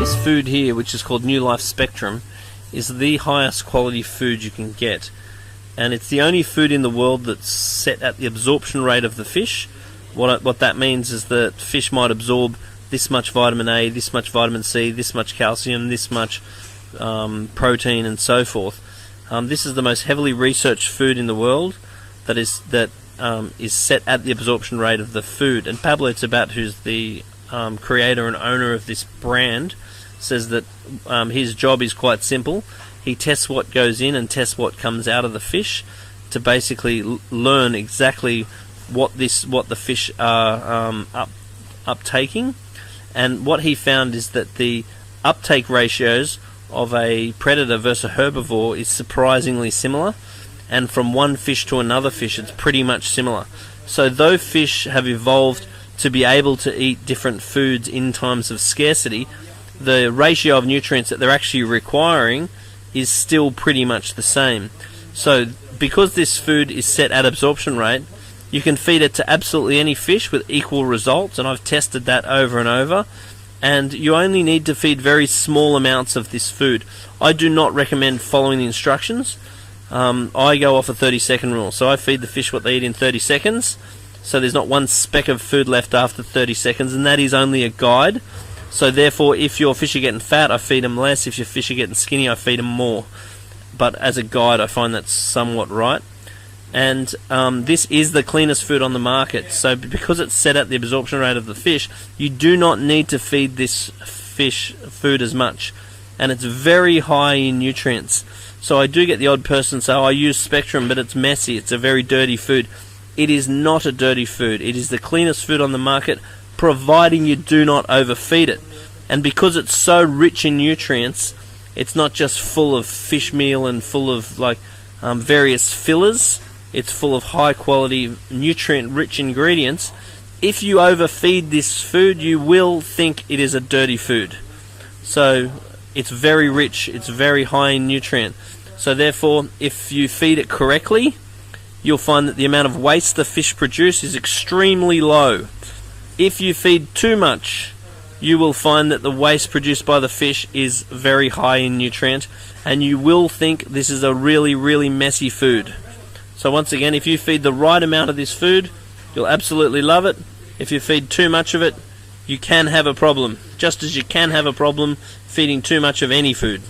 This food here, which is called New Life Spectrum, is the highest quality food you can get, and it's the only food in the world that's set at the absorption rate of the fish. What that means is that fish might absorb this much vitamin A, this much vitamin C, this much calcium, this much protein, and so forth. This is the most heavily researched food in the world that is set at the absorption rate of the food. And Pablo Tibet, who's the creator and owner of this brand, says that his job is quite simple. He tests what goes in and tests what comes out of the fish to basically learn exactly what the fish are uptaking. And what he found is that the uptake ratios of a predator versus a herbivore is surprisingly similar, and from one fish to another fish it's pretty much similar. So though fish have evolved to be able to eat different foods in times of scarcity, the ratio of nutrients that they're actually requiring is still pretty much the same. So because this food is set at absorption rate, you can feed it to absolutely any fish with equal results, and I've tested that over and over. And you only need to feed very small amounts of this food. I do not recommend following the instructions. I go off a 30-second rule. So I feed the fish what they eat in 30 seconds. So there's not one speck of food left after 30 seconds, and that is only a guide. So therefore, if your fish are getting fat, I feed them less. If your fish are getting skinny, I feed them more. But as a guide, I find that's somewhat right. And this is the cleanest food on the market. So because it's set at the absorption rate of the fish, you do not need to feed this fish food as much. And it's very high in nutrients. So I do get the odd person say, oh, I use Spectrum, but it's messy, it's a very dirty food. It is not a dirty food. It is the cleanest food on the market, providing you do not overfeed it. And because it's so rich in nutrients, it's not just full of fish meal and full of various fillers. It's full of high quality, nutrient rich ingredients. If you overfeed this food, you will think it is a dirty food. So it's very rich, it's very high in nutrient. So therefore, if you feed it correctly, you'll find that the amount of waste the fish produce is extremely low. If you feed too much, you will find that the waste produced by the fish is very high in nutrient, and you will think this is a really, really messy food. So once again, if you feed the right amount of this food, you'll absolutely love it. If you feed too much of it, you can have a problem, just as you can have a problem feeding too much of any food.